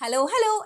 Hello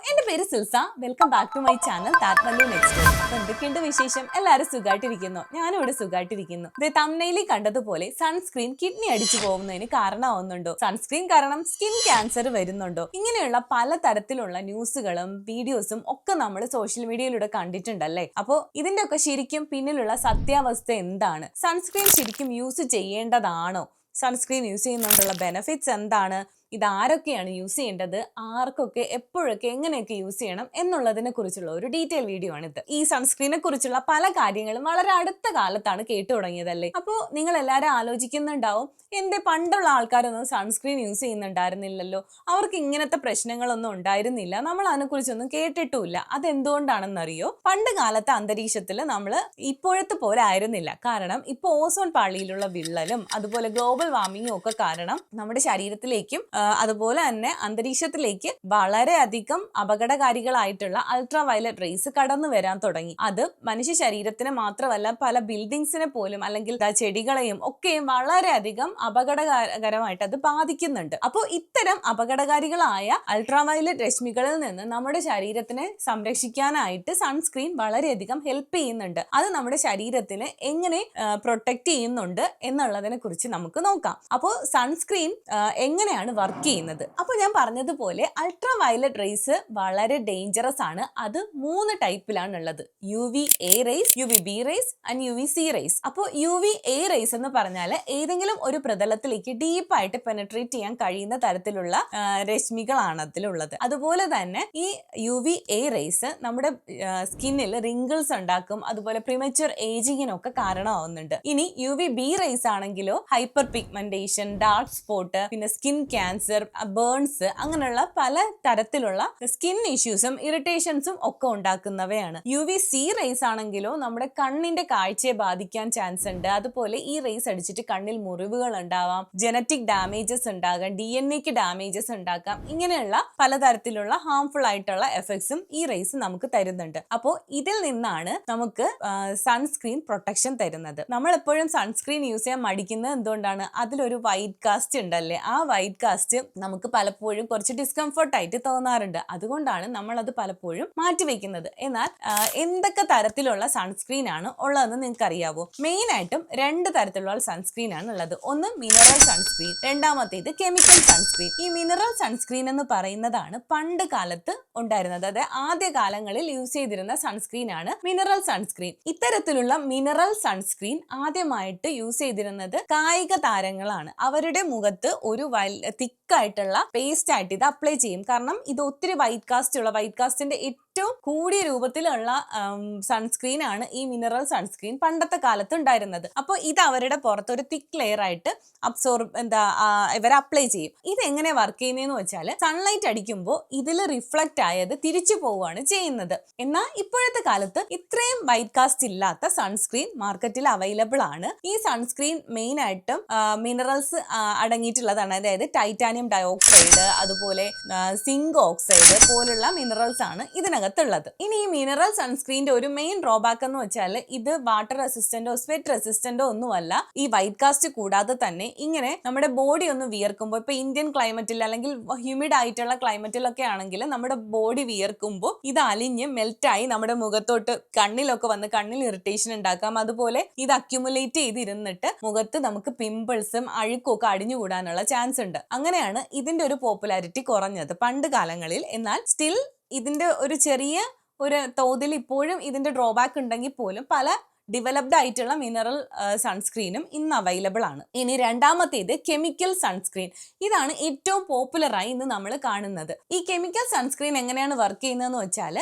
എൻ്റെ പേര് Silsa. Welcome back to my channel Mallu Nextdoor. എന്തൊക്കെയുണ്ട് വിശേഷം? എല്ലാവരും സുഖമായിട്ടിരിക്കുന്നു. ഞാനും ഇവിടെ സുഖമായിട്ടിരിക്കുന്നു. ഇത് തംബ്നെയിലിൽ കണ്ടതുപോലെ സൺസ്ക്രീൻ കിഡ്നി അടിച്ചു പോകുന്നതിന് കാരണമാവുന്നുണ്ടോ? സൺസ്ക്രീൻ കാരണം സ്കിൻ ക്യാൻസർ വരുന്നുണ്ടോ? ഇങ്ങനെയുള്ള പല തരത്തിലുള്ള ന്യൂസുകളും വീഡിയോസും ഒക്കെ നമ്മൾ സോഷ്യൽ മീഡിയയിലൂടെ കണ്ടിട്ടുണ്ടല്ലേ. അപ്പോൾ ഇതിന്റെ ഒക്കെ ശരിക്കും പിന്നിലുള്ള സത്യാവസ്ഥ എന്താണ്? സൺസ്ക്രീൻ ശരിക്കും യൂസ് ചെയ്യേണ്ടതാണോ? സൺസ്ക്രീൻ യൂസ് ചെയ്യുന്നതുകൊണ്ടുള്ള ബെനിഫിറ്റ്സ് എന്താണ്? ഇതാരൊക്കെയാണ് യൂസ് ചെയ്യേണ്ടത്, ആർക്കൊക്കെ, എപ്പോഴൊക്കെ, എങ്ങനെയൊക്കെ യൂസ് ചെയ്യണം എന്നുള്ളതിനെ കുറിച്ചുള്ള ഒരു ഡീറ്റെയിൽ വീഡിയോ ആണിത്. ഈ സൺസ്ക്രീനെ കുറിച്ചുള്ള പല കാര്യങ്ങളും വളരെ അടുത്ത കാലത്താണ് കേട്ടു തുടങ്ങിയതല്ലേ. അപ്പോൾ നിങ്ങൾ എല്ലാവരും ആലോചിക്കുന്നുണ്ടാവും, എന്റെ പണ്ടുള്ള ആൾക്കാരൊന്നും സൺസ്ക്രീൻ യൂസ് ചെയ്യുന്നുണ്ടായിരുന്നില്ലല്ലോ, അവർക്ക് ഇങ്ങനത്തെ പ്രശ്നങ്ങളൊന്നും ഉണ്ടായിരുന്നില്ല, നമ്മൾ അതിനെക്കുറിച്ചൊന്നും കേട്ടിട്ടുമില്ല. അതെന്തുകൊണ്ടാണെന്നറിയോ? പണ്ട് കാലത്തെ അന്തരീക്ഷത്തിൽ നമ്മൾ ഇപ്പോഴത്തെ പോലെ ആയിരുന്നില്ല. കാരണം ഇപ്പോൾ ഓസോൺ പാളിയിലുള്ള വിള്ളലും അതുപോലെ ഗ്ലോബൽ വാർമിങ്ങും ഒക്കെ കാരണം നമ്മുടെ ശരീരത്തിലേക്കും അതുപോലെ തന്നെ അന്തരീക്ഷത്തിലേക്ക് വളരെയധികം അപകടകാരികളായിട്ടുള്ള അൾട്രാ വയലറ്റ് റേസ് കടന്നു വരാൻ തുടങ്ങി. അത് മനുഷ്യ ശരീരത്തിന് മാത്രമല്ല, പല ബിൽഡിങ്സിനെ പോലും അല്ലെങ്കിൽ ചെടികളെയും ഒക്കെയും വളരെയധികം അപകടകരമായിട്ട് അത് ബാധിക്കുന്നുണ്ട്. അപ്പോൾ ഇത്തരം അപകടകാരികളായ അൾട്രാ വയലറ്റ് രശ്മികളിൽ നിന്ന് നമ്മുടെ ശരീരത്തിനെ സംരക്ഷിക്കാനായിട്ട് സൺസ്ക്രീൻ വളരെയധികം ഹെൽപ്പ് ചെയ്യുന്നുണ്ട്. അത് നമ്മുടെ ശരീരത്തിന് എങ്ങനെ പ്രൊട്ടക്ട് ചെയ്യുന്നുണ്ട് എന്നുള്ളതിനെ കുറിച്ച് നമുക്ക് നോക്കാം. അപ്പോൾ സൺസ്ക്രീൻ എങ്ങനെയാണ് വർക്ക് ചെയ്യുന്നത്? അപ്പോൾ ഞാൻ പറഞ്ഞതുപോലെ അൾട്രാ വയലറ്റ് റേസ് വളരെ ഡേഞ്ചറസ് ആണ്. അത് 3 ടൈപ്പിലാണ് ഉള്ളത്: UVA rays, UVB rays and UVC rays. അപ്പോൾ UVA റേസ് എന്ന് പറഞ്ഞാൽ ഏതെങ്കിലും ഒരു പ്രതലത്തിലേക്ക് ഡീപ്പായിട്ട് പെനട്രേറ്റ് ചെയ്യാൻ കഴിയുന്ന തരത്തിലുള്ള രശ്മികളാണ് അതിലുള്ളത്. അതുപോലെ തന്നെ ഈ UVA റേസ് നമ്മുടെ സ്കിന്നിൽ റിങ്കിൾസ് ഉണ്ടാക്കും, അതുപോലെ പ്രിമച്വർ ഏജിങ്ങിനൊക്കെ കാരണമാവുന്നുണ്ട്. ഇനി UVB റേസ് ആണെങ്കിലോ ഹൈപ്പർ പിഗ്മെന്റേഷൻ, ഡാർക്ക് സ്പോട്ട്, പിന്നെ സ്കിൻ ക്യാൻസർ, ബേൺസ്, അങ്ങനെയുള്ള പല തരത്തിലുള്ള സ്കിൻ ഇഷ്യൂസും ഇറിറ്റേഷൻസും ഒക്കെ ഉണ്ടാക്കുന്നവയാണ്. UVC റേസ് ആണെങ്കിലോ നമ്മുടെ കണ്ണിന്റെ കാഴ്ചയെ ബാധിക്കാൻ ചാൻസ് ഉണ്ട്. അതുപോലെ ഈ റേസ് അടിച്ചിട്ട് കണ്ണിൽ മുറിവുകൾ ഉണ്ടാവാം, ജനറ്റിക് ഡാമേജസ് ഉണ്ടാകാം, DNA ഡാമേജസ് ഉണ്ടാക്കാം. ഇങ്ങനെയുള്ള പലതരത്തിലുള്ള ഹാംഫുൾ ആയിട്ടുള്ള എഫക്ട്സും ഈ റേസ് നമുക്ക് തരുന്നുണ്ട്. അപ്പോൾ ഇതിൽ നിന്നാണ് നമുക്ക് സൺസ്ക്രീൻ പ്രൊട്ടക്ഷൻ തരുന്നത്. നമ്മൾ എപ്പോഴും സൺസ്ക്രീൻ യൂസ് ചെയ്യാൻ മടിക്കുന്നത് എന്തുകൊണ്ടാണ്? അതിലൊരു വൈറ്റ് കാസ്റ്റ് ഉണ്ടല്ലേ, ആ വൈറ്റ് കാസ്റ്റ് നമുക്ക് പലപ്പോഴും കുറച്ച് ഡിസ്കംഫർട്ട് ആയിട്ട് തോന്നാറുണ്ട്. അതുകൊണ്ടാണ് നമ്മൾ അത് പലപ്പോഴും മാറ്റിവെക്കുന്നത്. എന്നാൽ എന്തൊക്കെ തരത്തിലുള്ള സൺസ്ക്രീൻ ആണ് ഉള്ളതെന്ന് നിങ്ങൾക്ക് അറിയാവോ? മെയിൻ ആയിട്ടും 2 തരത്തിലുള്ള സൺസ്ക്രീൻ ആണ് ഉള്ളത്. ഒന്ന് മിനറൽ സൺസ്ക്രീൻ, രണ്ടാമത്തേത് കെമിക്കൽ സൺസ്ക്രീൻ. ഈ മിനറൽ സൺസ്ക്രീൻ എന്ന് പറയുന്നതാണ് പണ്ട് കാലത്ത് ഉണ്ടായിരുന്നത്. അതായത് ആദ്യ കാലങ്ങളിൽ യൂസ് ചെയ്തിരുന്ന സൺസ്ക്രീൻ ആണ് മിനറൽ സൺസ്ക്രീൻ. ഇത്തരത്തിലുള്ള മിനറൽ സൺസ്ക്രീൻ ആദ്യമായിട്ട് യൂസ് ചെയ്തിരുന്നത് കായിക താരങ്ങളാണ്. അവരുടെ മുഖത്ത് ഒരു തിക്കായിട്ടുള്ള പേസ്റ്റ് ആയിട്ട് ഇത് അപ്ലൈ ചെയ്യും. കാരണം ഇത് ഒത്തിരി വൈറ്റ് കാസ്റ്റിന്റെ ഏറ്റവും കൂടിയ രൂപത്തിലുള്ള സൺസ്ക്രീൻ ആണ് ഈ മിനറൽ സൺസ്ക്രീൻ പണ്ടത്തെ കാലത്ത് ഉണ്ടായിരുന്നത്. അപ്പോൾ ഇത് അവരുടെ പുറത്ത് ഒരു തിക്ക് ലെയർ ആയിട്ട് ഇവർ അപ്ലൈ ചെയ്യും. ഇത് എങ്ങനെ വർക്ക് ചെയ്യുന്നതെന്ന് വെച്ചാൽ, സൺലൈറ്റ് അടിക്കുമ്പോൾ ഇതിൽ റിഫ്ലക്റ്റ് ആയത് തിരിച്ചു പോവുകയാണ് ചെയ്യുന്നത്. എന്നാൽ ഇപ്പോഴത്തെ കാലത്ത് ഇത്രയും വൈറ്റ് കാസ്റ്റ് ഇല്ലാത്ത സൺസ്ക്രീൻ മാർക്കറ്റിൽ അവൈലബിൾ ആണ്. ഈ സൺസ്ക്രീൻ മെയിൻ ആയിട്ടും മിനറൽസ് അടങ്ങിയിട്ടുള്ളതാണ്. അതായത് ടൈറ്റാനിയം ഡയോക്സൈഡ്, അതുപോലെ സിങ്ക് ഓക്സൈഡ് പോലുള്ള മിനറൽസ് ആണ് ഇതിനകത്തുള്ളത്. ഇനി ഈ മിനറൽ സൺസ്ക്രീൻ്റെ ഒരു മെയിൻ ഡ്രോബാക്ക് എന്ന് വെച്ചാൽ, ഇത് വാട്ടർ റെസിസ്റ്റന്റോ സ്വെറ്റ് റെസിസ്റ്റന്റോ ഒന്നുമല്ല. ഈ വൈറ്റ് കാസ്റ്റ് കൂടാതെ തന്നെ ഇങ്ങനെ നമ്മുടെ ബോഡി ഒന്ന് വിയർക്കുമ്പോൾ, ഇപ്പൊ ഇന്ത്യൻ ക്ലൈമറ്റിൽ അല്ലെങ്കിൽ ഹ്യൂമിഡ് ആയിട്ടുള്ള ക്ലൈമറ്റിലൊക്കെ ആണെങ്കിൽ നമ്മുടെ ബോഡി വിയർക്കുമ്പോൾ ഇത് അലിഞ്ഞ് മെൽറ്റായി നമ്മുടെ മുഖത്തോട്ട് കണ്ണിലൊക്കെ വന്ന് കണ്ണിൽ ഇറിറ്റേഷൻ ഉണ്ടാക്കാം. അതുപോലെ ഇത് അക്യുമുലേറ്റ് ചെയ്തിരുന്നിട്ട് മുഖത്ത് നമുക്ക് പിമ്പിൾസും അഴുക്കും ഒക്കെ അടിഞ്ഞുകൂടാനുള്ള ചാൻസ് ഉണ്ട്. അങ്ങനെയാണ് ഇതിന്റെ ഒരു പോപ്പുലാരിറ്റി കുറഞ്ഞത് പണ്ട് കാലങ്ങളിൽ. എന്നാൽ സ്റ്റിൽ ഇതിന്റെ ഒരു ചെറിയ തോതിൽ ഇപ്പോഴും ഇതിന്റെ ഡ്രോബാക്ക് ഉണ്ടെങ്കിൽ പോലും പല ഡെവലപ്ഡ് ആയിട്ടുള്ള മിനറൽ സൺസ്ക്രീനും ഇന്ന് അവൈലബിൾ ആണ്. ഇനി രണ്ടാമത്തേത് കെമിക്കൽ സൺസ്ക്രീൻ. ഇതാണ് ഏറ്റവും പോപ്പുലറായി ഇന്ന് നമ്മൾ കാണുന്നത്. ഈ കെമിക്കൽ സൺസ്ക്രീൻ എങ്ങനെയാണ് വർക്ക് ചെയ്യുന്നതെന്ന് വെച്ചാൽ,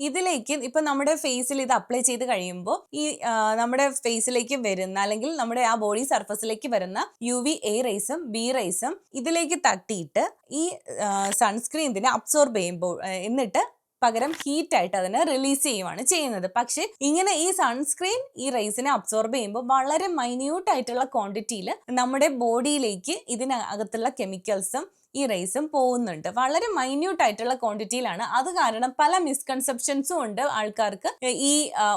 ഇതിലേക്ക് ഇപ്പൊ നമ്മുടെ ഫേസിൽ ഇത് അപ്ലൈ ചെയ്ത് കഴിയുമ്പോൾ ഈ നമ്മുടെ ഫേസിലേക്ക് വരുന്ന അല്ലെങ്കിൽ നമ്മുടെ ആ ബോഡി സർഫസിലേക്ക് വരുന്ന UVA റേസും B റേസും ഇതിലേക്ക് തട്ടിയിട്ട് ഈ സൺസ്ക്രീൻ ഇതിനെ അബ്സോർബ് ചെയ്യുമ്പോൾ എന്നിട്ട് പകരം ഹീറ്റായിട്ട് അതിനെ റിലീസ് ചെയ്യുവാണ് ചെയ്യുന്നത്. പക്ഷെ ഇങ്ങനെ ഈ സൺസ്ക്രീൻ ഈ റേസിനെ അബ്സോർബ് ചെയ്യുമ്പോൾ വളരെ മൈന്യൂട്ട് ആയിട്ടുള്ള ക്വാണ്ടിറ്റിയിൽ നമ്മുടെ ബോഡിയിലേക്ക് ഇതിനകത്തുള്ള കെമിക്കൽസും ഈ റേസും പോകുന്നുണ്ട്. വളരെ മൈന്യൂട്ട് ആയിട്ടുള്ള ക്വാണ്ടിറ്റിയിലാണ്. അത് കാരണം പല മിസ്കൺസെപ്ഷൻസും ഉണ്ട് ആൾക്കാർക്ക് ഈ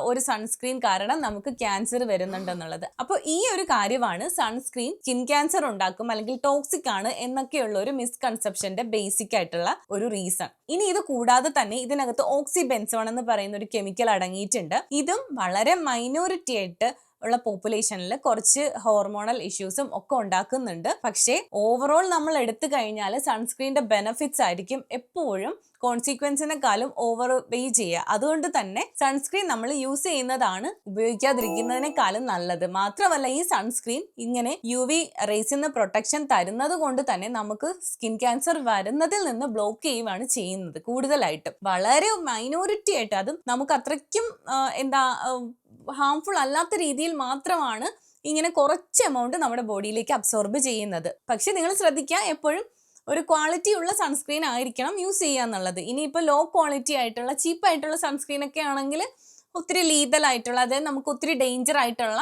ഒരു സൺസ്ക്രീൻ കാരണം നമുക്ക് ക്യാൻസർ വരുന്നുണ്ടെന്നുള്ളത്. അപ്പോൾ ഈ ഒരു കാര്യമാണ് സൺസ്ക്രീൻ സ്കിൻ ക്യാൻസർ ഉണ്ടാക്കും അല്ലെങ്കിൽ ടോക്സിക് ആണ് എന്നൊക്കെയുള്ള ഒരു മിസ്കൺസെപ്ഷന്റെ ബേസിക് ആയിട്ടുള്ള ഒരു റീസൺ. ഇനി ഇത് കൂടാതെ തന്നെ ഇതിനകത്ത് ഓക്സിബെൻസോൺ എന്ന് പറയുന്ന ഒരു കെമിക്കൽ അടങ്ങിയിട്ടുണ്ട്. ഇതും വളരെ മൈനോറിറ്റി ആയിട്ട് ഉള്ള പോപ്പുലേഷനിൽ കുറച്ച് ഹോർമോണൽ ഇഷ്യൂസും ഒക്കെ ഉണ്ടാക്കുന്നുണ്ട്. പക്ഷേ ഓവറോൾ നമ്മൾ എടുത്തു കഴിഞ്ഞാൽ സൺസ്ക്രീനിന്റെ ബെനിഫിറ്റ്സ് ആയിരിക്കും എപ്പോഴും കോൺസിക്വൻസിനെക്കാളും ഓവർ വെയ് ചെയ്യുക. അതുകൊണ്ട് തന്നെ സൺസ്ക്രീൻ നമ്മൾ യൂസ് ചെയ്യുന്നതാണ് ഉപയോഗിക്കാതിരിക്കുന്നതിനേക്കാളും നല്ലത്. മാത്രമല്ല ഈ സൺസ്ക്രീൻ ഇങ്ങനെ UV റേസിൽ നിന്ന് പ്രൊട്ടക്ഷൻ തരുന്നത് കൊണ്ട് തന്നെ നമുക്ക് സ്കിൻ ക്യാൻസർ വരുന്നതിൽ നിന്ന് ബ്ലോക്ക് ചെയ്യുകയാണ് ചെയ്യുന്നത്. കൂടുതലായിട്ടും വളരെ മൈനോറിറ്റി ആയിട്ട്, അതും നമുക്ക് അത്രയ്ക്കും ഹാംഫുൾ അല്ലാത്ത രീതിയിൽ മാത്രമാണ് ഇങ്ങനെ കുറച്ച് എമൗണ്ട് നമ്മുടെ ബോഡിയിലേക്ക് അബ്സോർബ് ചെയ്യുന്നത്. പക്ഷെ നിങ്ങൾ ശ്രദ്ധിക്കുക, എപ്പോഴും ഒരു ക്വാളിറ്റി ഉള്ള സൺസ്ക്രീൻ ആയിരിക്കണം യൂസ് ചെയ്യുക എന്നുള്ളത്. ഇനിയിപ്പോൾ ലോ ക്വാളിറ്റി ആയിട്ടുള്ള ചീപ്പായിട്ടുള്ള സൺസ്ക്രീൻ ഒക്കെ ആണെങ്കിൽ ഒത്തിരി ലീതൽ ആയിട്ടുള്ള, അതായത് നമുക്ക് ഒത്തിരി ഡേഞ്ചർ ആയിട്ടുള്ള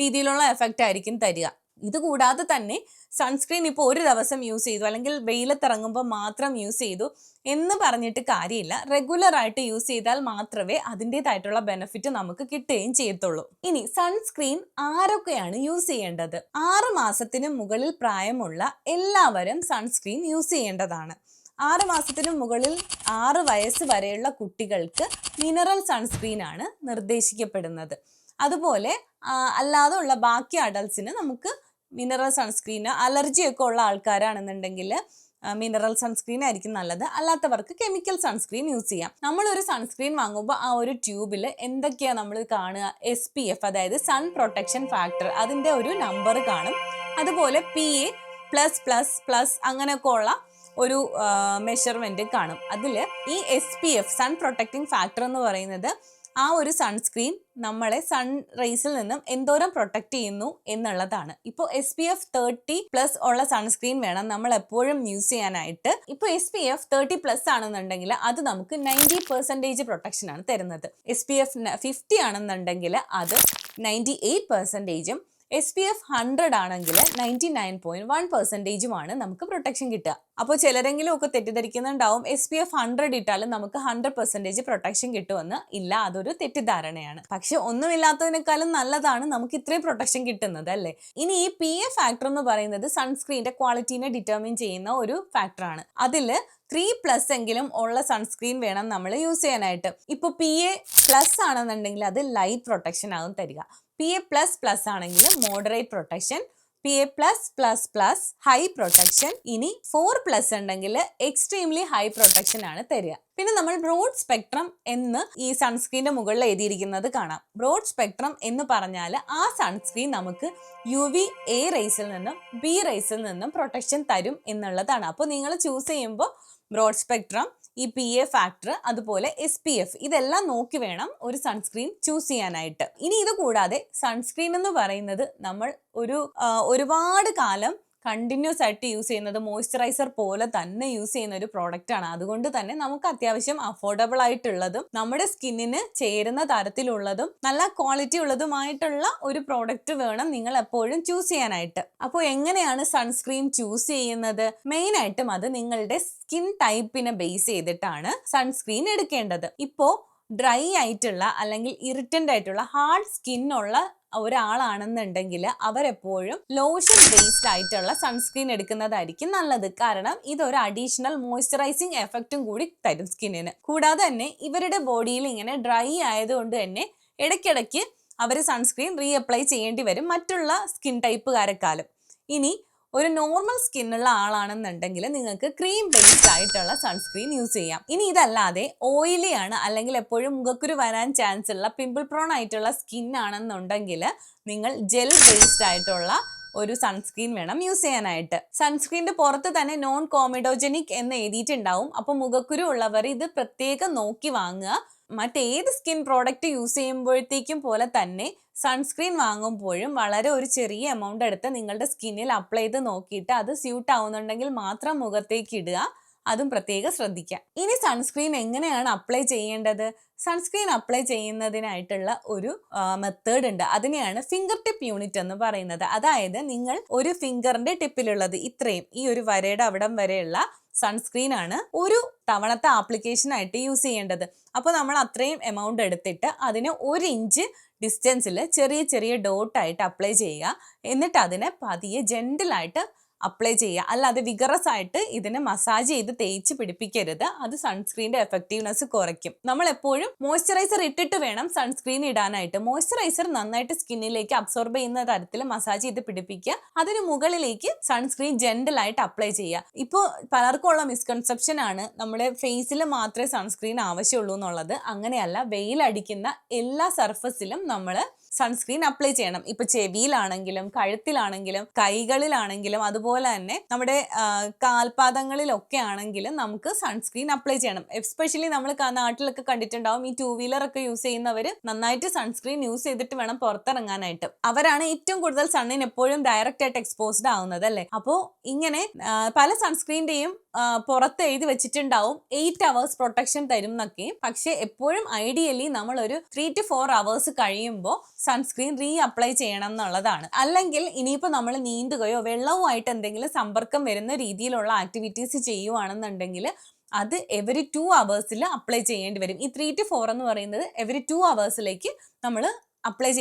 രീതിയിലുള്ള എഫക്റ്റ് ആയിരിക്കും തരിക. ഇത് കൂടാതെ തന്നെ സൺസ്ക്രീൻ ഇപ്പോൾ ഒരു ദിവസം യൂസ് ചെയ്തു അല്ലെങ്കിൽ വെയിലത്തിറങ്ങുമ്പോൾ മാത്രം യൂസ് ചെയ്തു എന്ന് പറഞ്ഞിട്ട് കാര്യമില്ല. റെഗുലർ ആയിട്ട് യൂസ് ചെയ്താൽ മാത്രമേ അതിൻ്റെതായിട്ടുള്ള ബെനിഫിറ്റ് നമുക്ക് കിട്ടുകയും ചെയ്യത്തുള്ളൂ. ഇനി സൺസ്ക്രീൻ ആരൊക്കെയാണ് യൂസ് ചെയ്യേണ്ടത്? 6 മാസത്തിന് മുകളിൽ പ്രായമുള്ള എല്ലാവരും സൺസ്ക്രീൻ യൂസ് ചെയ്യേണ്ടതാണ്. 6 മാസത്തിന് മുകളിൽ 6 വയസ്സ് വരെയുള്ള കുട്ടികൾക്ക് മിനറൽ സൺസ്ക്രീൻ ആണ് നിർദ്ദേശിക്കപ്പെടുന്നത്. അതുപോലെ അല്ലാതെ ഉള്ള ബാക്കി അഡൾട്ട്സിന് നമുക്ക് മിനറൽ സൺസ്ക്രീന്, അലർജിയൊക്കെ ഉള്ള ആൾക്കാരാണെന്നുണ്ടെങ്കിൽ മിനറൽ സൺസ്ക്രീൻ ആയിരിക്കും നല്ലത്. അല്ലാത്തവർക്ക് കെമിക്കൽ സൺസ്ക്രീൻ യൂസ് ചെയ്യാം. നമ്മളൊരു സൺസ്ക്രീൻ വാങ്ങുമ്പോൾ ആ ഒരു ട്യൂബിൽ എന്തൊക്കെയാണ് നമ്മൾ കാണുക? SPF, അതായത് സൺ പ്രൊട്ടക്ഷൻ ഫാക്ടർ, അതിൻ്റെ ഒരു നമ്പർ കാണും. അതുപോലെ PA+++ അങ്ങനെയൊക്കെ ഉള്ള ഒരു മെഷർമെന്റ് കാണും. അതിൽ ഈ SPF സൺ പ്രൊട്ടക്റ്റിംഗ് ഫാക്ടർ എന്ന് പറയുന്നത് ആ ഒരു സൺസ്ക്രീൻ നമ്മളെ സൺ റേസിൽ നിന്നും എന്തോരം പ്രൊട്ടക്ട് ചെയ്യുന്നു എന്നുള്ളതാണ്. ഇപ്പോൾ SPF 30+ ഉള്ള സൺസ്ക്രീൻ വേണം നമ്മൾ എപ്പോഴും യൂസ് ചെയ്യാനായിട്ട്. ഇപ്പോൾ SPF 30+ ആണെന്നുണ്ടെങ്കിൽ അത് നമുക്ക് 90% പ്രൊട്ടക്ഷൻ ആണ് തരുന്നത്. SPF 50 ആണെന്നുണ്ടെങ്കിൽ അത് 98%, SPF 100 ആണെങ്കിൽ 99.1% നമുക്ക് പ്രൊട്ടക്ഷൻ കിട്ടുക. അപ്പോൾ ചിലരെങ്കിലും ഒക്കെ തെറ്റിദ്ധരിക്കുന്നുണ്ടാവും SPF 100 ഇട്ടാലും നമുക്ക് 100% പ്രൊട്ടക്ഷൻ കിട്ടുമെന്ന്. ഇല്ല, അതൊരു തെറ്റിദ്ധാരണയാണ്. പക്ഷെ ഒന്നുമില്ലാത്തതിനേക്കാളും നല്ലതാണ് നമുക്ക് ഇത്രയും പ്രൊട്ടക്ഷൻ കിട്ടുന്നത്, അല്ലേ? ഇനി ഈ PA ഫാക്ടർ എന്ന് പറയുന്നത് സൺസ്ക്രീനിന്റെ ക്വാളിറ്റീനെ ഡിറ്റർമിൻ ചെയ്യുന്ന ഒരു ഫാക്ടറാണ്. അതിൽ 3+ എങ്കിലും ഉള്ള സൺസ്ക്രീൻ വേണം നമ്മൾ യൂസ് ചെയ്യാനായിട്ട്. ഇപ്പോൾ PA+ ആണെന്നുണ്ടെങ്കിൽ അത് ലൈറ്റ് പ്രൊട്ടക്ഷൻ ആകും തരിക. PA++ ആണെങ്കിൽ moderate protection, PA+++ high protection. ഇനി 4+ ഉണ്ടെങ്കിൽ എക്സ്ട്രീംലി ഹൈ പ്രൊട്ടക്ഷൻ ആണ് തരിക. പിന്നെ നമ്മൾ ബ്രോഡ് സ്പെക്ട്രം എന്ന് ഈ സൺസ്ക്രീനിന്റെ മുകളിൽ എഴുതിയിരിക്കുന്നത് കാണാം. ബ്രോഡ് സ്പെക്ട്രം എന്ന് പറഞ്ഞാൽ ആ സൺസ്ക്രീൻ നമുക്ക് UVA റേസിൽ നിന്നും B റേസിൽ നിന്നും പ്രൊട്ടക്ഷൻ തരും എന്നുള്ളതാണ്. അപ്പോൾ നിങ്ങൾ ചൂസ് ചെയ്യുമ്പോൾ ബ്രോഡ് സ്പെക്ട്രം, ഈ PA ഫാക്ടർ, അതുപോലെ SPF ഇതെല്ലാം നോക്കി വേണം ഒരു സൺസ്ക്രീൻ ചൂസ് ചെയ്യാനായിട്ട്. ഇനി ഇത് കൂടാതെ സൺസ്ക്രീൻ എന്ന് പറയുന്നത് നമ്മൾ ഒരുപാട് കാലം കണ്ടിന്യൂസ് ആയിട്ട് യൂസ് ചെയ്യുന്നത്, മോയ്സ്ചറൈസർ പോലെ തന്നെ യൂസ് ചെയ്യുന്ന ഒരു പ്രോഡക്റ്റ് ആണ്. അതുകൊണ്ട് തന്നെ നമുക്ക് അത്യാവശ്യം അഫോർഡബിൾ ആയിട്ടുള്ളതും നമ്മുടെ സ്കിന്നിന് ചേരുന്ന തരത്തിലുള്ളതും നല്ല ക്വാളിറ്റി ഉള്ളതുമായിട്ടുള്ള ഒരു പ്രോഡക്റ്റ് വേണം നിങ്ങൾ എപ്പോഴും ചൂസ് ചെയ്യാനായിട്ട്. അപ്പോൾ എങ്ങനെയാണ് സൺസ്ക്രീൻ ചൂസ് ചെയ്യുന്നത്? മെയിൻ ആയിട്ടും അത് നിങ്ങളുടെ സ്കിൻ ടൈപ്പിനെ ബേസ് ചെയ്തിട്ടാണ് സൺസ്ക്രീൻ എടുക്കേണ്ടത്. ഇപ്പോൾ ഡ്രൈ ആയിട്ടുള്ള അല്ലെങ്കിൽ ഇറിറ്റന്റ് ആയിട്ടുള്ള ഹാർഡ് സ്കിന്നുള്ള ഒരാളാണെന്നുണ്ടെങ്കിൽ അവരെപ്പോഴും ലോഷൻ ബേസ്ഡ് ആയിട്ടുള്ള സൺസ്ക്രീൻ എടുക്കുന്നതായിരിക്കും നല്ലത്. കാരണം ഇതൊരു അഡീഷണൽ മോയ്സ്ചറൈസിങ് എഫക്റ്റും കൂടി തരും സ്കിന്നിന്. കൂടാതെ തന്നെ ഇവരുടെ ബോഡിയിൽ ഇങ്ങനെ ഡ്രൈ ആയതുകൊണ്ട് തന്നെ ഇടയ്ക്കിടയ്ക്ക് അവർ സൺസ്ക്രീൻ റീഅപ്ലൈ ചെയ്യേണ്ടി വരും മറ്റുള്ള സ്കിൻ ടൈപ്പുകാരെക്കാളും. ഇനി ഒരു നോർമൽ സ്കിന്നുള്ള ആളാണെന്നുണ്ടെങ്കിൽ നിങ്ങൾക്ക് ക്രീം ബേസ്ഡ് ആയിട്ടുള്ള സൺസ്ക്രീൻ യൂസ് ചെയ്യാം. ഇനി ഇതല്ലാതെ ഓയിലി ആണ് അല്ലെങ്കിൽ എപ്പോഴും മുഖക്കുരു വരാൻ ചാൻസ് ഉള്ള പിമ്പിൾ പ്രോൺ ആയിട്ടുള്ള സ്കിൻ ആണെന്നുണ്ടെങ്കിൽ നിങ്ങൾ ജെൽ ബേസ്ഡ് ആയിട്ടുള്ള ഒരു സൺസ്ക്രീൻ വേണം യൂസ് ചെയ്യാനായിട്ട്. സൺസ്ക്രീനിന്റെ പുറത്ത് തന്നെ നോൺ കോമിഡോജനിക് എന്ന് എഴുതിയിട്ടുണ്ടാവും. അപ്പോൾ മുഖക്കുരു ഉള്ളവർ ഇത് പ്രത്യേകം നോക്കി വാങ്ങുക. മറ്റേത് സ്കിൻ പ്രോഡക്റ്റ് യൂസ് ചെയ്യുമ്പോഴത്തേക്കും പോലെ തന്നെ സൺസ്ക്രീൻ വാങ്ങുമ്പോഴും വളരെ ഒരു ചെറിയ എമൗണ്ട് എടുത്ത് നിങ്ങളുടെ സ്കിന്നിൽ അപ്ലൈ ചെയ്ത് നോക്കിയിട്ട് അത് സ്യൂട്ട് ആവുന്നുണ്ടെങ്കിൽ മാത്രം മുഖത്തേക്ക് ഇടുക. അതും പ്രത്യേകം ശ്രദ്ധിക്കാം. ഇനി സൺസ്ക്രീൻ എങ്ങനെയാണ് അപ്ലൈ ചെയ്യേണ്ടത്? സൺസ്ക്രീൻ അപ്ലൈ ചെയ്യുന്നതിനായിട്ടുള്ള ഒരു മെത്തേഡ് ഉണ്ട്. അതിനെയാണ് ഫിംഗർ ടിപ്പ് യൂണിറ്റ് എന്ന് പറയുന്നത്. അതായത് നിങ്ങൾ ഒരു ഫിംഗറിന്റെ ടിപ്പിലുള്ളത് ഇത്രയും ഈ ഒരു വരയുടെ അവിടം വരെയുള്ള സൺസ്ക്രീൻ ആണ് ഒരു തവണത്തെ ആപ്ലിക്കേഷൻ ആയിട്ട് യൂസ് ചെയ്യേണ്ടത്. അപ്പോൾ നമ്മൾ അത്രയും എമൗണ്ട് എടുത്തിട്ട് അതിന് 1 ഇഞ്ച് ഡിസ്റ്റൻസിൽ ചെറിയ ചെറിയ ഡോട്ടായിട്ട് അപ്ലൈ ചെയ്യുക. എന്നിട്ട് അതിനെ പതിയെ ജെന്റിലായിട്ട് അപ്ലൈ ചെയ്യുക. അല്ലാതെ വിഗറസ് ആയിട്ട് ഇതിനെ മസാജ് ചെയ്ത് തേച്ച് പിടിപ്പിക്കരുത്. അത് സൺസ്ക്രീനിന്റെ എഫക്റ്റീവ്നെസ് കുറയ്ക്കും. നമ്മൾ എപ്പോഴും മോയ്സ്ചറൈസർ ഇട്ടിട്ട് വേണം സൺസ്ക്രീൻ ഇടാനായിട്ട്. മോയ്സ്ചറൈസർ നന്നായിട്ട് സ്കിന്നിലേക്ക് അബ്സോർബ് ചെയ്യുന്ന തരത്തിൽ മസാജ് ചെയ്ത് പിടിപ്പിക്കുക. അതിന് മുകളിലേക്ക് സൺസ്ക്രീൻ ജെന്റിലായിട്ട് അപ്ലൈ ചെയ്യുക. ഇപ്പോൾ പലർക്കും ഉള്ള മിസ്കൺസെപ്ഷൻ ആണ് നമ്മുടെ ഫേസിൽ മാത്രമേ സൺസ്ക്രീൻ ആവശ്യമുള്ളൂ എന്നുള്ളത്. അങ്ങനെയല്ല, വെയിലടിക്കുന്ന എല്ലാ സർഫസിലും നമ്മൾ സൺസ്ക്രീൻ അപ്ലൈ ചെയ്യണം. ഇപ്പൊ ചെവിയിലാണെങ്കിലും കഴുത്തിലാണെങ്കിലും കൈകളിലാണെങ്കിലും അതുപോലെ തന്നെ നമ്മുടെ കാൽപാദങ്ങളിലൊക്കെ ആണെങ്കിലും നമുക്ക് സൺസ്ക്രീൻ അപ്ലൈ ചെയ്യണം. എസ്പെഷ്യലി നമ്മൾ നാട്ടിലൊക്കെ കണ്ടിട്ടുണ്ടാവും, ഈ 2 വീലർ ഒക്കെ യൂസ് ചെയ്യുന്നവര് നന്നായിട്ട് സൺസ്ക്രീൻ യൂസ് ചെയ്തിട്ട് വേണം പുറത്തിറങ്ങാനായിട്ട്. അവരാണ് ഏറ്റവും കൂടുതൽ സണ്ണിന് എപ്പോഴും ഡയറക്റ്റ് ആയിട്ട് എക്സ്പോസ്ഡ് ആവുന്നത് അല്ലേ. അപ്പോൾ ഇങ്ങനെ പല സൺസ്ക്രീൻ്റെയും പുറത്ത് എഴുതി വെച്ചിട്ടുണ്ടാവും 8 hours പ്രൊട്ടക്ഷൻ തരും എന്നൊക്കെ. പക്ഷെ എപ്പോഴും ഐഡിയലി നമ്മൾ ഒരു 3 to 4 hours കഴിയുമ്പോൾ സൺസ്ക്രീൻ റീ അപ്ലൈ ചെയ്യണം എന്നുള്ളതാണ്. അല്ലെങ്കിൽ ഇനിയിപ്പോൾ നമ്മൾ നീന്തുകയോ വെള്ളവുമായിട്ട് എന്തെങ്കിലും സമ്പർക്കം വരുന്ന രീതിയിലുള്ള ആക്ടിവിറ്റീസ് ചെയ്യുവാണെന്നുണ്ടെങ്കിൽ അത് എവറി 2 hours അപ്ലൈ ചെയ്യേണ്ടി വരും. ഈ 3 to 4 എന്ന് പറയുന്നത് എവറി 2 hours നമ്മൾ അപ്ലൈ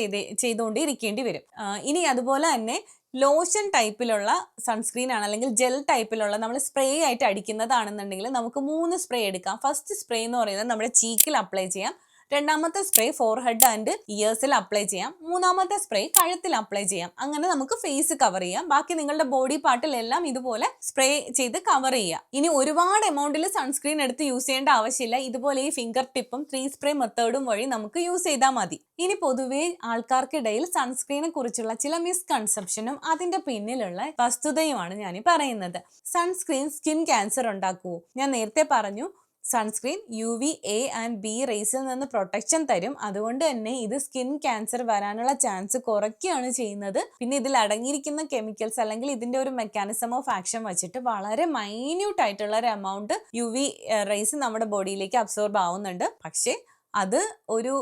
ചെയ്തുകൊണ്ടിരിക്കേണ്ടി വരും. ഇനി അതുപോലെ തന്നെ ലോഷൻ ടൈപ്പിലുള്ള സൺസ്ക്രീൻ ആണ് അല്ലെങ്കിൽ ജെൽ ടൈപ്പിലുള്ള നമ്മൾ സ്പ്രേ ആയിട്ട് അടിക്കുന്നതാണെന്നുണ്ടെങ്കിൽ നമുക്ക് 3 സ്പ്രേ എടുക്കാം. ഫസ്റ്റ് സ്പ്രേ എന്ന് പറയുന്നത് നമ്മുടെ ചീക്കിൽ അപ്ലൈ ചെയ്യാം. രണ്ടാമത്തെ സ്പ്രേ ഫോർഹെഡ് ആൻഡ് ഇയേഴ്സിൽ അപ്ലൈ ചെയ്യാം. മൂന്നാമത്തെ സ്പ്രേ കഴുത്തിൽ അപ്ലൈ ചെയ്യാം. അങ്ങനെ നമുക്ക് ഫേസ് കവർ ചെയ്യാം. ബാക്കി നിങ്ങളുടെ ബോഡി പാർട്ടിലെല്ലാം ഇതുപോലെ സ്പ്രേ ചെയ്ത് കവർ ചെയ്യാം. ഇനി ഒരുപാട് എമൗണ്ടിൽ സൺസ്ക്രീൻ എടുത്ത് യൂസ് ചെയ്യേണ്ട ആവശ്യമില്ല. ഇതുപോലെ ഈ ഫിംഗർ ടിപ്പും 3 സ്പ്രേ മെത്തേഡും വഴി നമുക്ക് യൂസ് ചെയ്താൽ മതി. ഇനി പൊതുവേ ആൾക്കാർക്കിടയിൽ സൺസ്ക്രീനെ കുറിച്ചുള്ള ചില മിസ്കൺസെപ്ഷനും അതിന്റെ പിന്നിലുള്ള വസ്തുതയുമാണ് ഞാൻ പറയുന്നത്. സൺസ്ക്രീൻ സ്കിൻ ക്യാൻസർ ഉണ്ടാക്കുമോ? ഞാൻ നേരത്തെ പറഞ്ഞു, സൺസ്ക്രീൻ UVA and UVB റേസിൽ നിന്ന് പ്രൊട്ടക്ഷൻ തരും. അതുകൊണ്ട് തന്നെ ഇത് സ്കിൻ ക്യാൻസർ വരാനുള്ള ചാൻസ് കുറയ്ക്കുകയാണ് ചെയ്യുന്നത്. പിന്നെ ഇതിൽ അടങ്ങിയിരിക്കുന്ന കെമിക്കൽസ് അല്ലെങ്കിൽ ഇതിന്റെ ഒരു മെക്കാനിസം ഓഫ് ആക്ഷൻ വെച്ചിട്ട് വളരെ മൈന്യൂട്ട് ആയിട്ടുള്ള ഒരു എമൗണ്ട് UV റേസ് നമ്മുടെ ബോഡിയിലേക്ക് അബ്സോർബ് ആവുന്നുണ്ട്. പക്ഷേ അത് ഒരു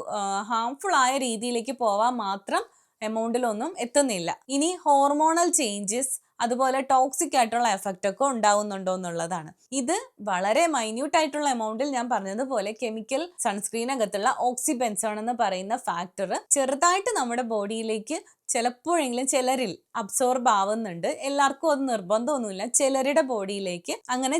ഹാംഫുൾ ആയ രീതിയിലേക്ക് പോവാൻ മാത്രം എമൗണ്ടിലൊന്നും എത്തുന്നില്ല. ഇനി ഹോർമോണൽ ചേഞ്ചസ് അതുപോലെ ടോക്സിക് ആയിട്ടുള്ള എഫക്റ്റ് ഒക്കെ ഉണ്ടാവുന്നുണ്ടോ എന്നുള്ളതാണ്. ഇത് വളരെ മൈന്യൂട്ട് ആയിട്ടുള്ള എമൗണ്ടിൽ ഞാൻ പറഞ്ഞതുപോലെ കെമിക്കൽ സൺസ്ക്രീനകത്തുള്ള ഓക്സിബെൻസോൺ എന്ന് പറയുന്ന ഫാക്ടർ ചെറുതായിട്ട് നമ്മുടെ ബോഡിയിലേക്ക് ചിലപ്പോഴെങ്കിലും ചിലരിൽ അബ്സോർബ് ആവുന്നുണ്ട്. എല്ലാവർക്കും അത് നിർബന്ധമൊന്നുമില്ല. ചിലരുടെ ബോഡിയിലേക്ക് അങ്ങനെ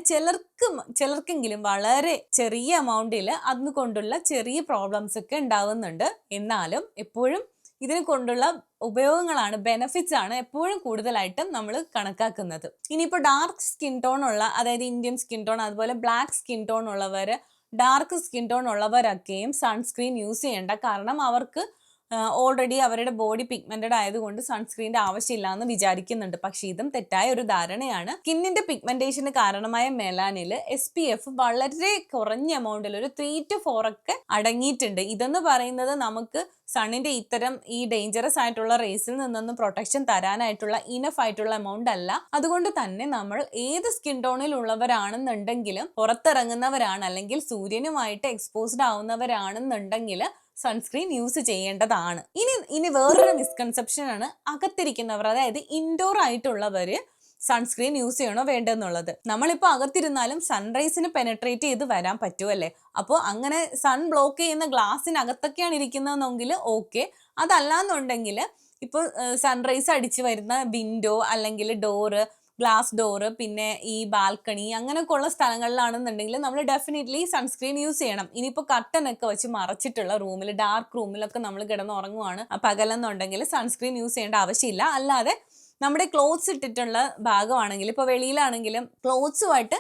ചിലർക്കെങ്കിലും വളരെ ചെറിയ എമൗണ്ടിൽ അതുകൊണ്ടുള്ള ചെറിയ പ്രോബ്ലംസ് ഒക്കെ ഉണ്ടാവുന്നുണ്ട്. എന്നാലും എപ്പോഴും ഇതിനെ കൊണ്ടുള്ള ഉപയോഗങ്ങളാണ്, ബെനഫിറ്റ്സ് ആണ് എപ്പോഴും കൂടുതലായിട്ടും നമ്മൾ കണക്കാക്കുന്നത്. ഇനിയിപ്പോൾ ഡാർക്ക് സ്കിൻ ടോൺ ഉള്ള, അതായത് ഇന്ത്യൻ സ്കിൻ ടോൺ അതുപോലെ ബ്ലാക്ക് സ്കിൻ ടോൺ ഉള്ളവർ, ഡാർക്ക് സ്കിൻ ടോൺ ഉള്ളവരൊക്കെയും സൺസ്ക്രീൻ യൂസ് ചെയ്യേണ്ട. കാരണം അവർക്ക് ഓൾറെഡി അവരുടെ ബോഡി പിഗ്മെന്റഡ് ആയതുകൊണ്ട് സൺസ്ക്രീൻ്റെ ആവശ്യമില്ല എന്ന് വിചാരിക്കുന്നുണ്ട്. പക്ഷേ ഇതും തെറ്റായ ഒരു ധാരണയാണ്. സ്കിന്നിന്റെ പിഗ്മെന്റേഷന് കാരണമായ മെലാനിൽ SPF വളരെ കുറഞ്ഞ എമൗണ്ടിൽ ഒരു 3 to 4 ഒക്കെ അടങ്ങിയിട്ടുണ്ട്. ഇതെന്ന് പറയുന്നത് നമുക്ക് സണ്ണിന്റെ ഇത്തരം ഈ ഡേഞ്ചറസ് ആയിട്ടുള്ള റേസിൽ നിന്നൊന്നും പ്രൊട്ടക്ഷൻ തരാനായിട്ടുള്ള ഇനഫ് ആയിട്ടുള്ള എമൗണ്ട് അല്ല. അതുകൊണ്ട് തന്നെ നമ്മൾ ഏത് സ്കിൻ ടോണിൽ ഉള്ളവരാണെന്നുണ്ടെങ്കിലും പുറത്തിറങ്ങുന്നവരാണ് അല്ലെങ്കിൽ സൂര്യനുമായിട്ട് എക്സ്പോസ്ഡ് ആവുന്നവരാണെന്നുണ്ടെങ്കിൽ സൺസ്ക്രീൻ യൂസ് ചെയ്യേണ്ടതാണ്. ഇനി വേറൊരു മിസ്കൺസെപ്ഷൻ ആണ് അകത്തിരിക്കുന്നവർ, അതായത് ഇൻഡോർ ആയിട്ടുള്ളവര് സൺസ്ക്രീൻ യൂസ് ചെയ്യണോ വേണ്ടെന്നുള്ളത്. നമ്മളിപ്പോൾ അകത്തിരുന്നാലും സൺറൈസിന് പെനട്രേറ്റ് ചെയ്ത് വരാൻ പറ്റുമല്ലേ. അപ്പോൾ അങ്ങനെ സൺ ബ്ലോക്ക് ചെയ്യുന്ന ഗ്ലാസിനകത്തൊക്കെയാണ് ഇരിക്കുന്നതെങ്കിൽ ഓക്കെ. അതല്ലാന്നുണ്ടെങ്കിൽ ഇപ്പോൾ സൺറൈസ് അടിച്ച് വരുന്ന വിൻഡോ അല്ലെങ്കിൽ ഡോറ്, ഗ്ലാസ് ഡോറ്, പിന്നെ ഈ ബാൽക്കണി അങ്ങനെയൊക്കെ ഉള്ള സ്ഥലങ്ങളിലാണെന്നുണ്ടെങ്കിൽ നമ്മൾ ഡെഫിനറ്റ്ലി സൺസ്ക്രീൻ യൂസ് ചെയ്യണം. ഇനിയിപ്പോൾ കർട്ടനൊക്കെ വെച്ച് മറച്ചിട്ടുള്ള റൂമിൽ, ഡാർക്ക് റൂമിലൊക്കെ നമ്മൾ കിടന്നുറങ്ങുവാണ് പകലെന്നുണ്ടെങ്കിൽ സൺസ്ക്രീൻ യൂസ് ചെയ്യേണ്ട ആവശ്യമില്ല. അല്ലാതെ നമ്മുടെ ക്ലോത്ത്സ് ഇട്ടിട്ടുള്ള ഭാഗമാണെങ്കിൽ, ഇപ്പോൾ വെളിയിലാണെങ്കിലും ക്ലോത്ത്സുമായിട്ട്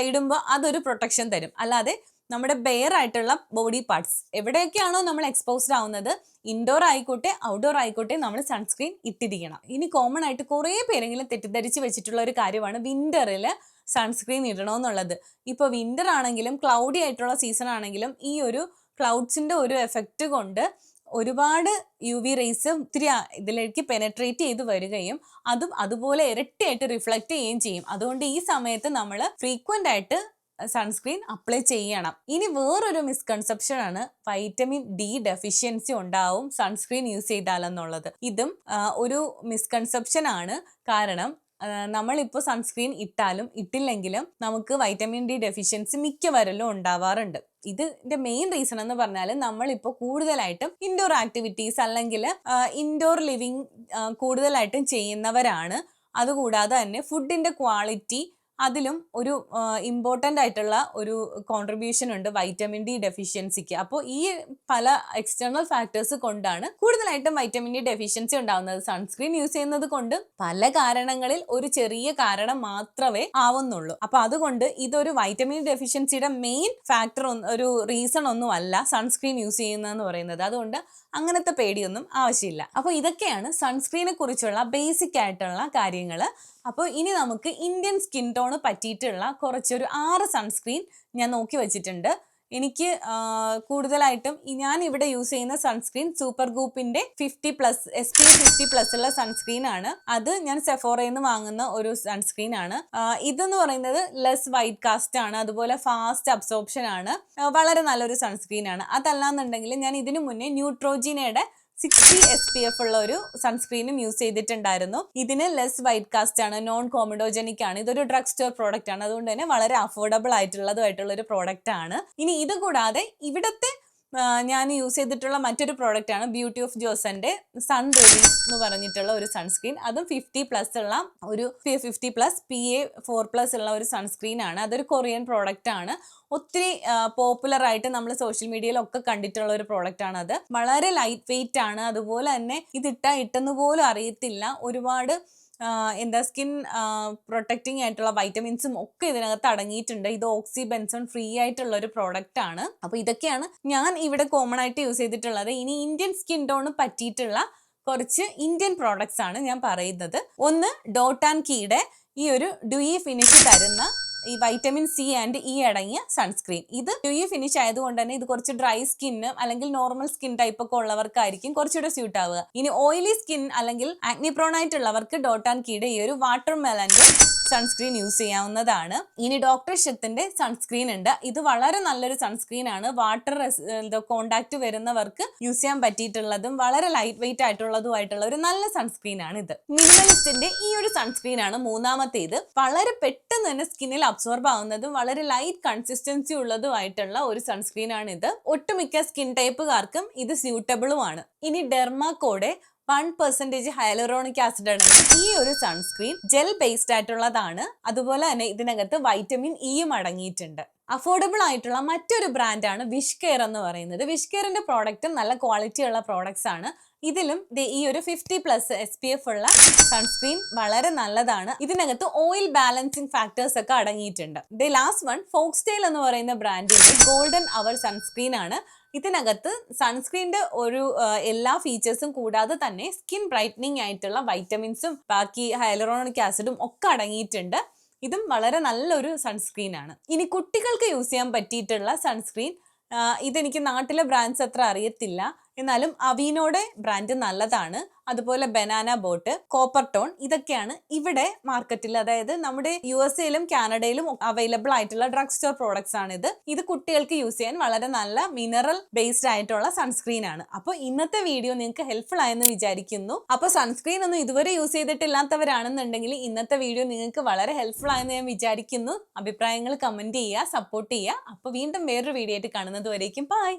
ഇടുമ്പോൾ അതൊരു പ്രൊട്ടക്ഷൻ തരും. അല്ലാതെ നമ്മുടെ ബെയർ ആയിട്ടുള്ള ബോഡി പാർട്സ് എവിടെയൊക്കെയാണോ നമ്മൾ എക്സ്പോസ്ഡ് ആവുന്നത്, ഇൻഡോർ ആയിക്കോട്ടെ ഔട്ട്ഡോർ ആയിക്കോട്ടെ, നമ്മൾ സൺസ്ക്രീൻ ഇട്ടിരിക്കണം. ഇനി കോമൺ ആയിട്ട് കുറേ പേരെങ്കിലും തെറ്റിദ്ധരിച്ച് വെച്ചിട്ടുള്ള ഒരു കാര്യമാണ് വിന്ററിൽ സൺസ്ക്രീൻ ഇടണമെന്നുള്ളത്. ഇപ്പോൾ വിന്റർ ആണെങ്കിലും ക്ലൗഡി ആയിട്ടുള്ള സീസൺ ആണെങ്കിലും ഈ ഒരു ക്ലൗഡ്സിന്റെ ഒരു എഫക്റ്റ് കൊണ്ട് ഒരുപാട് UV റേസ് ഒത്തിരി ഇതിലേക്ക് പെനട്രേറ്റ് ചെയ്ത് വരികയും അതും അതുപോലെ ഇരട്ടിയായിട്ട് റിഫ്ലക്റ്റ് ചെയ്യുകയും ചെയ്യും. അതുകൊണ്ട് ഈ സമയത്ത് നമ്മൾ ഫ്രീക്വന്റ് ആയിട്ട് സൺസ്ക്രീൻ അപ്ലൈ ചെയ്യണം. ഇനി വേറൊരു മിസ്കൺസെപ്ഷൻ ആണ് വൈറ്റമിൻ D ഡെഫിഷ്യൻസി ഉണ്ടാവും സൺസ്ക്രീൻ യൂസ് ചെയ്താലെന്നുള്ളത്. ഇതും ഒരു മിസ്കൺസെപ്ഷൻ ആണ്. കാരണം നമ്മളിപ്പോൾ സൺസ്ക്രീൻ ഇട്ടാലും ഇട്ടില്ലെങ്കിലും നമുക്ക് വൈറ്റമിൻ D ഡെഫിഷ്യൻസി മിക്കവരിലും ഉണ്ടാവാറുണ്ട്. ഇതിന്റെ മെയിൻ റീസൺ എന്ന് പറഞ്ഞാൽ നമ്മളിപ്പോൾ കൂടുതലായിട്ടും ഇൻഡോർ ആക്ടിവിറ്റീസ് അല്ലെങ്കിൽ ഇൻഡോർ ലിവിങ് കൂടുതലായിട്ടും ചെയ്യുന്നവരാണ്. അതുകൂടാതെ തന്നെ ഫുഡിന്റെ ക്വാളിറ്റി അതിലും ഒരു ഇമ്പോർട്ടൻ്റ് ആയിട്ടുള്ള ഒരു കോൺട്രിബ്യൂഷൻ ഉണ്ട് വൈറ്റമിൻ D ഡെഫിഷ്യൻസിക്ക്. അപ്പോൾ ഈ പല എക്സ്റ്റേണൽ ഫാക്ടേഴ്സ് കൊണ്ടാണ് കൂടുതലായിട്ടും വൈറ്റമിൻ D ഡെഫിഷ്യൻസി ഉണ്ടാവുന്നത്. സൺസ്ക്രീൻ യൂസ് ചെയ്യുന്നത് കൊണ്ട് പല കാരണങ്ങളിൽ ഒരു ചെറിയ കാരണം മാത്രമേ ആവുന്നുള്ളൂ. അപ്പൊ അതുകൊണ്ട് ഇതൊരു വൈറ്റമിൻ D ഡെഫിഷ്യൻസിയുടെ മെയിൻ ഫാക്ടർ ഒരു റീസൺ ഒന്നും അല്ല സൺസ്ക്രീൻ യൂസ് ചെയ്യുന്നതെന്ന് പറയുന്നത്. അതുകൊണ്ട് അങ്ങനത്തെ പേടിയൊന്നും ആവശ്യമില്ല. അപ്പോൾ ഇതൊക്കെയാണ് സൺസ്ക്രീനെ കുറിച്ചുള്ള ബേസിക് ആയിട്ടുള്ള കാര്യങ്ങൾ. അപ്പോൾ ഇനി നമുക്ക് ഇന്ത്യൻ സ്കിൻ ടോണ് പറ്റിയിട്ടുള്ള കുറച്ചൊരു 6 സൺസ്ക്രീൻ ഞാൻ നോക്കി വെച്ചിട്ടുണ്ട്. എനിക്ക് കൂടുതലായിട്ടും ഞാൻ ഇവിടെ യൂസ് ചെയ്യുന്ന സൺസ്ക്രീൻ സൂപ്പർ ഗ്രൂപ്പിന്റെ 50+ SPF 50+ ഉള്ള സൺസ്ക്രീൻ ആണ്. അത് ഞാൻ സെഫോറയിൽ നിന്ന് വാങ്ങുന്ന ഒരു സൺസ്ക്രീൻ ആണ്. ഇതെന്ന് പറയുന്നത് ലെസ് വൈറ്റ് കാസ്റ്റ് ആണ്, അതുപോലെ ഫാസ്റ്റ് അബ്സോർപ്ഷൻ ആണ്, വളരെ നല്ലൊരു സൺസ്ക്രീൻ ആണ്. അതല്ലാന്നുണ്ടെങ്കിൽ ഞാൻ ഇതിനു മുന്നേ ന്യൂട്രോജിനയുടെ 60 SPF ഉള്ള ഒരു സൺസ്ക്രീനും യൂസ് ചെയ്തിട്ടുണ്ടായിരുന്നു. ഇതിന് ലെസ് വൈറ്റ് കാസ്റ്റ് ആണ്, നോൺ കോമഡോജനിക് ആണ്. ഇതൊരു ഡ്രഗ് സ്റ്റോർ പ്രോഡക്റ്റ് ആണ്. അതുകൊണ്ട് തന്നെ വളരെ അഫോർഡബിൾ ആയിട്ടുള്ള ഒരു പ്രോഡക്റ്റ് ആണ്. ഇനി ഇത് കൂടാതെ ഇവിടത്തെ ഞാൻ യൂസ് ചെയ്തിട്ടുള്ള മറ്റൊരു പ്രോഡക്റ്റ് ആണ് ബ്യൂട്ടി ഓഫ് ജോസന്റെ സൺ റിലീസ് എന്ന് പറഞ്ഞിട്ടുള്ള ഒരു സൺസ്ക്രീൻ. അതും 50+ ഉള്ള ഒരു 50+ PA4+ ഉള്ള ഒരു സൺസ്ക്രീൻ ആണ്. അതൊരു കൊറിയൻ പ്രോഡക്റ്റ് ആണ്. ഒത്തിരി പോപ്പുലർ ആയിട്ട് നമ്മൾ സോഷ്യൽ മീഡിയയിലൊക്കെ കണ്ടിട്ടുള്ള ഒരു പ്രോഡക്റ്റ് ആണ്. അത് വളരെ ലൈറ്റ് വെയിറ്റ് ആണ്. അതുപോലെ തന്നെ ഇട്ടെന്ന് പോലും അറിയത്തില്ല. ഒരുപാട് സ്കിൻ പ്രൊട്ടക്റ്റിംഗ് ആയിട്ടുള്ള വൈറ്റമിൻസും ഒക്കെ ഇതിനകത്ത് അടങ്ങിയിട്ടുണ്ട്. ഇത് ഓക്സി ബെൻസോൺ ഫ്രീ ആയിട്ടുള്ള ഒരു പ്രോഡക്റ്റ് ആണ്. അപ്പൊ ഇതൊക്കെയാണ് ഞാൻ ഇവിടെ കോമൺ ആയിട്ട് യൂസ് ചെയ്തിട്ടുള്ളത്. ഇനി ഇന്ത്യൻ സ്കിൻ ടോണ് പറ്റിയിട്ടുള്ള കുറച്ച് ഇന്ത്യൻ പ്രോഡക്ട്സ് ആണ് ഞാൻ പറയുന്നത്. ഒന്ന് ഡോട്ട് ആൻഡ് കീയുടെ ഈ ഒരു ഡ്യൂയി ഫിനിഷ് തരുന്ന ഈ വൈറ്റമിൻ C ആൻഡ് E അടങ്ങിയ സൺസ്ക്രീൻ. ഇത് ഡ്യൂയി ഫിനിഷ് ആയതുകൊണ്ട് തന്നെ ഇത് കുറച്ച് ഡ്രൈ സ്കിന്ന് അല്ലെങ്കിൽ നോർമൽ സ്കിൻ ടൈപ്പ് ഒക്കെ ഉള്ളവർക്കായിരിക്കും കുറച്ചുകൂടെ സ്യൂട്ട് ആവുക. ഇനി ഓയിലി സ്കിൻ അല്ലെങ്കിൽ ആക്നി പ്രോൺ ആയിട്ടുള്ളവർക്ക് ഡോട്ട് ആൻഡ് കീയുടെ ഈ ഒരു വാട്ടർ മെലന്റെ സൺസ്ക്രീൻ യൂസ് ചെയ്യാവുന്നതാണ്. ഇനി ഡോക്ടർ ഷെത്തിന്റെ സൺസ്ക്രീൻ ഉണ്ട്. ഇത് വളരെ നല്ലൊരു സൺസ്ക്രീൻ ആണ്. വാട്ടർ കോണ്ടാക്ട് വരുന്നവർക്ക് യൂസ് ചെയ്യാൻ പറ്റിയിട്ടുള്ളതും വളരെ ലൈറ്റ് വെയിറ്റ് ആയിട്ടുള്ള ഒരു നല്ല സൺസ്ക്രീൻ ആണ് ഇത്. മിനിമലിസ്റ്റിന്റെ ഈ ഒരു സൺസ്ക്രീൻ ആണ് മൂന്നാമത്തേത്. വളരെ പെട്ടെന്ന് തന്നെ സ്കിന്നിൽ അബ്സോർബ് ആവുന്നതും വളരെ ലൈറ്റ് കൺസിസ്റ്റൻസി ഉള്ളതുമായിട്ടുള്ള ഒരു സൺസ്ക്രീൻ ആണ് ഇത്. ഒട്ടുമിക്ക സ്കിൻ ടൈപ്പുകാർക്കും ഇത് സ്യൂട്ടബിളുമാണ്. ഇനി ഡെർമാക്കോയുടെ 1% ഹൈലറോണിക് ആസിഡ് അടങ്ങിയ ഈ ഒരു സൺസ്ക്രീൻ ജെൽ ബേസ്ഡ് ആയിട്ടുള്ളതാണ്. അതുപോലെ തന്നെ ഇതിനകത്ത് വൈറ്റമിൻ ഇയും അടങ്ങിയിട്ടുണ്ട്. അഫോർഡബിൾ ആയിട്ടുള്ള മറ്റൊരു ബ്രാൻഡാണ് വിഷ് കെയർ എന്ന് പറയുന്നത്. വിഷ് കെയറിന്റെ പ്രോഡക്റ്റ് നല്ല ക്വാളിറ്റി ഉള്ള പ്രോഡക്ട്സ് ആണ്. ഇതിലും ഈ ഒരു 50+ SPF ഉള്ള സൺസ്ക്രീൻ വളരെ നല്ലതാണ്. ഇതിനകത്ത് ഓയിൽ ബാലൻസിങ് ഫാക്ടേഴ്സ് ഒക്കെ അടങ്ങിയിട്ടുണ്ട്. ലാസ്റ്റ് വൺ ഫോക്സ്ടെയിൽ എന്ന് പറയുന്ന ബ്രാൻഡിന്റെ ഗോൾഡൻ അവർ സൺസ്ക്രീൻ ആണ്. ഇതിനകത്ത് സൺസ്ക്രീനിന്റെ ഒരു എല്ലാ ഫീച്ചേഴ്സും കൂടാതെ തന്നെ സ്കിൻ ബ്രൈറ്റനിങ് ആയിട്ടുള്ള വൈറ്റമിൻസും ബാക്കി ഹൈലറോണിക് ആസിഡും ഒക്കെ അടങ്ങിയിട്ടുണ്ട്. ഇതും വളരെ നല്ലൊരു സൺസ്ക്രീൻ ആണ്. ഇനി കുട്ടികൾക്ക് യൂസ് ചെയ്യാൻ പറ്റിയിട്ടുള്ള സൺസ്ക്രീൻ, ഇതെനിക്ക് നാട്ടിലെ ബ്രാൻഡ്സ് അത്ര അറിയത്തില്ല, എന്നാലും അവീനോയുടെ ബ്രാൻഡ് നല്ലതാണ്. അതുപോലെ ബനാന ബോട്ട്, കോപ്പർ ടോൺ, ഇതൊക്കെയാണ് ഇവിടെ മാർക്കറ്റിൽ, അതായത് നമ്മുടെ USA-ലും കാനഡയിലും അവൈലബിൾ ആയിട്ടുള്ള ഡ്രഗ് സ്റ്റോർ പ്രോഡക്ട്സ് ആണ് ഇത് കുട്ടികൾക്ക് യൂസ് ചെയ്യാൻ വളരെ നല്ല മിനറൽ ബേസ്ഡ് ആയിട്ടുള്ള സൺസ്ക്രീൻ ആണ്. അപ്പോൾ ഇന്നത്തെ വീഡിയോ നിങ്ങൾക്ക് ഹെൽപ്ഫുൾ ആയെന്ന് വിചാരിക്കുന്നു. അപ്പോൾ സൺസ്ക്രീൻ ഒന്നും ഇതുവരെ യൂസ് ചെയ്തിട്ടില്ലാത്തവരാണെന്നുണ്ടെങ്കിൽ ഇന്നത്തെ വീഡിയോ നിങ്ങൾക്ക് വളരെ ഹെൽപ്ഫുൾ ആയെന്ന് ഞാൻ വിചാരിക്കുന്നു. അഭിപ്രായങ്ങൾ കമന്റ് ചെയ്യുക, സപ്പോർട്ട് ചെയ്യുക. അപ്പോൾ വീണ്ടും വേറൊരു വീഡിയോ ആയിട്ട് കാണുന്നത് വരേക്കും ബൈ.